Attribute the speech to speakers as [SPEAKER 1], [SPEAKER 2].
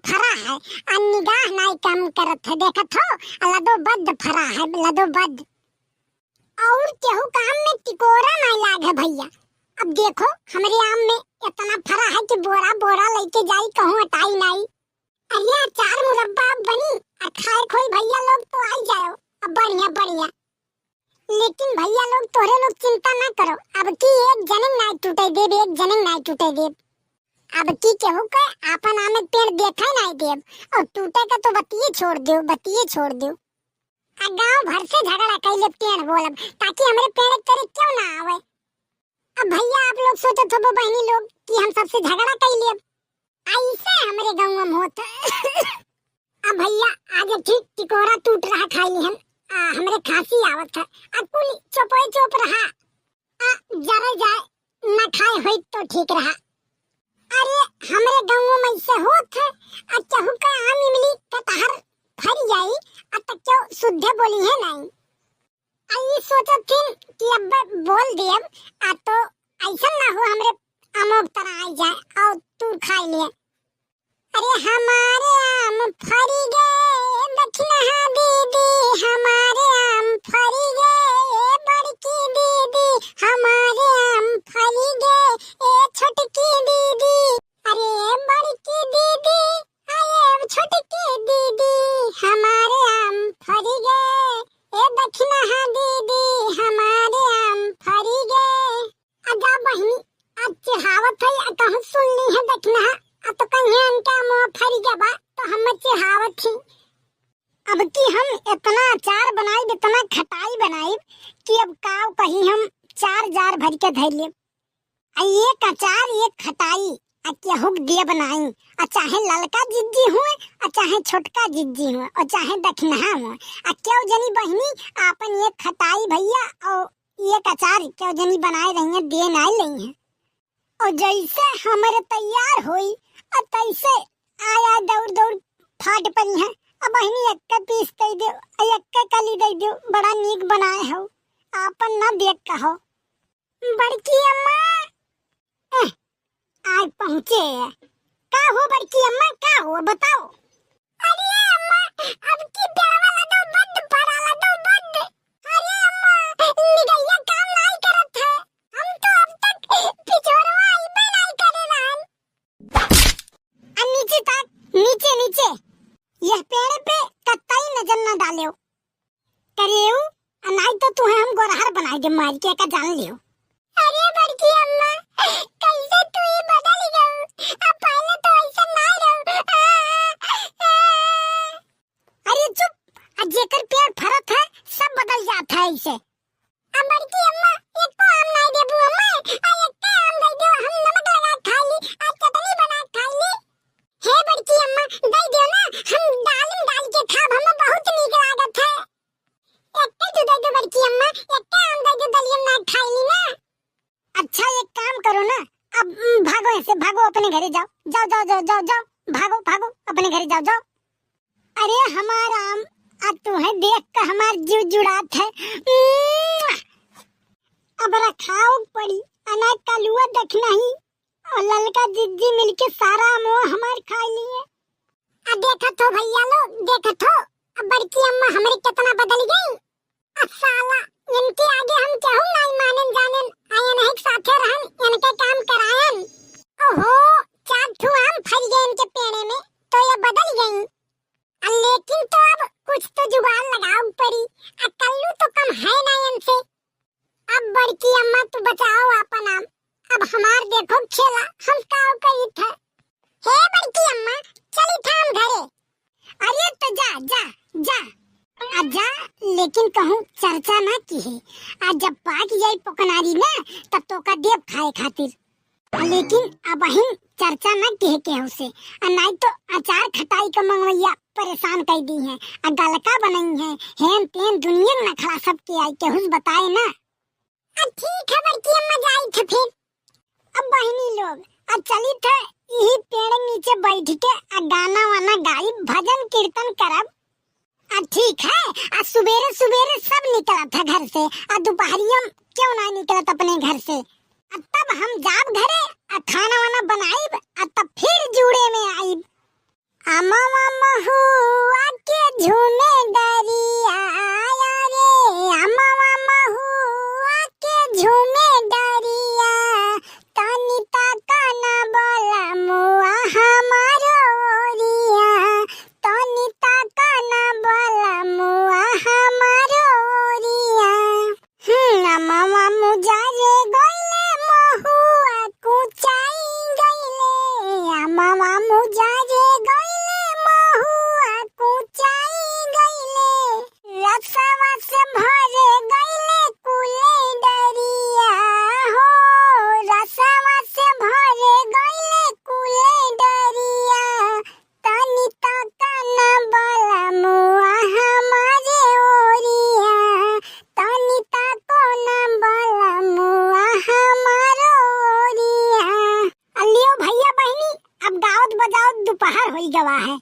[SPEAKER 1] फरा है आ निगाह नहीं कम करत है। देखत हो लदोबद फरा है लदोबद। और केहू काम में टिकोरा नहीं लागे भैया। अब देखो हमारे आम में इतना फरा है कि बोरा बोरा लेके जाई कहूँ हटाई नहीं। अरे अचार मुरब्बा बनी आ खाए खोई भैया लोग तो आई जाओ। अब बढ़िया बढ़िया। लेकिन भैया लोग तोरे लोग चिंता ना करो। अब की एक जनिन नहीं टूटे देब, एक जनिन नहीं टूटे देब। अब की केहू के आपन आम पेड़ देखा नहीं देब और टूटे का तो बतिये छोड़ दो, बतिये छोड़ दो। आ गांव भर से झगड़ा कैले पेड़ बोलब ताकि हमारे पेड़ करे क्यों ना आवे। अब भैया आप लोग सोचो तो बहनी लोग कि हम सबसे झगड़ा कैले ऐसे हमारे गांव में होता। अब भैया आज ठीक टिकोरा टूट रहा खाई हम हमरे खांसी आवत है। कुल चोपे चोप रहा जरा जाए न खाए होई तो ठीक रहा। अरे हमरे गांव में ऐसे होत है केहू का आम इमली कटहर फर जाई तक क्यों शुद्ध बोली है नहीं। आई सोचत थी कि अब बोल देब तो ऐसा ना हो हमरे अमोग तरह आई जाए और तू खा ले। अरे हमारे आम फरी गए दक्षिणा दीदी, हमारे आम फरी गए बड़की दीदी, हमारे आम फरी गए ए छोटकी दीदी। अरे बड़की दीदी अरे छोटकी दीदी, हमारे आम फरी गए ए दक्षिणा दीदी, हमारे आम फरी गए। अजा बहनी आज चिढ़ावत है कहूँ सुन ली है दक्षिणा तो कहीं इनका मुँह फरी गया तो हम चिढ़ावत थी। अब की हम इतना अचार बनाई इतना खटाई बनाई कि अब काव कहीं हम 4 जार भर के धर ले। एक अचार एक खटाई केहू दिए बनाई चाहे ललका जिज्जी हुए चाहे छोटका जिज्जी हुए और चाहे दक्षिणा हुए क्यों जनी बहनी आपन एक खटाई भैया और एक अचार क्यों जनी बनाए रही है दे नहीं रही है। और जैसे हमारे तैयार हुई और तैसे आया दौड़ दौड़ फाट पड़ी है। अब बहनी एक पीस दे दो एक कली दे दो बड़ा नीक बनाए हो आपन ना देख कहो। बड़की अम्मा आज पहुँचे का हो बड़की अम्मा का हो बताओ। अरे अम्मा अब की प्यावा लदो बद पड़ा लदो बद। अरे अम्मा निगैया काम नहीं करत है हम तो अब तक पिछोरवा आइबे नहीं करे रहन। नीचे तक नीचे नीचे यह पेड़ पे कतई नजर न डालियो करियो नहीं तो तुम्हें हम गोरहर बनाए दे मार के का जान लियो। अरे बड़की अम्मा कैसे तू ये बदल गई अब पहले तो ऐसा नहीं रहो। अरे चुप जेकर पेड़ फरत है सब बदल जाता है ऐसे। अब बड़की अम्मा एक तो आम नहीं देबू अम्मा एक के आम दे दो हम नमक लगा खा ली चटनी बना खा ली। हे बड़की अम्मा दे दो ना हम डाल के खाब हमें बहुत नीक लागत है। एक के दे दो बड़की अम्मा एक के आम दे दो दलियम ना खा ली ना। अच्छा एक काम करो ना अब भागो ऐसे भागो अपने घरे जाओ जाओ जाओ जाओ जाओ जाओ भागो भागो अपने घरे जाओ जाओ। अरे हमारा आम अब तुम्हें देख कर हमार जीव जुड़ात है। अब रखाओ पड़ी अनाज कलुआ देखना ही और ललका जिज्जी मिलके सारा आम हमार खा लिए। अब देखा तो भैया लोग देखा तो अब बड़की अम्मा हमारी कितना बदल गई। अब साला इनके आगे हम कहूँ नहीं मानन जानन आयन एक साथे रहन इनके काम करायन। ओहो 4 ठू आम फल गए इनके पेड़े में तो ये बदल गई। लेकिन तो अब कुछ तो जुगाड़ लगाओ पड़ी कल्लू तो कम है ना इनसे। अब बड़की अम्मा तू बचाओ अपन आम अब हमार देखो खेला हम काव करी था। हे बड़की अम्मा चली था हम घरे। अरे तो जा जा जा जा लेकिन कहूँ चर्चा ना की है आज जब पाक जाए पकनारी ना तब तो का देव खाए खातिर। लेकिन अब हम चर्चा न कहे के उसे नहीं तो अचार खटाई का मंगवैया परेशान कर दी है गलका बनाई है हेन तेन दुनिया न खड़ा सब के आई के हुस बताए ना। ठीक है बड़की अम्मा जाई थे फिर। अब बहनी लोग अब चली थे यही पेड़ नीचे बैठ के गाना वाना गाई भजन कीर्तन करब। ठीक है सुबेरे सुबेरे सब निकला था घर से दोपहरिया क्यों ना निकलत अपने घर से। तब हम जाब घरे खाना वाना बनाइब तब फिर जुड़े में आइब। अमवा महुआ के झूमे डरिया रे, अमवा महुआ के झूमे डरिया, तनी ताकना बोला मुआ हमारो ओरिया, तनी ताकना बोला मुआ हमारो ओरिया। अमवा मुजारे गइले महुआ कुचाई गइले, अमवा मुजारे गइले महुआ कुचाई गइले, रसवा से भरे गइले कुले डरिया हो, रसवा से भरे गइले कुले डरिया, तनी ताकना बोला मुआ हमारे ओरिया, तनी ताकना बोला मुआ हमारो ओरिया। अलियो भैया बहनी, अब गावत बजावत दोपहर होई गवा है।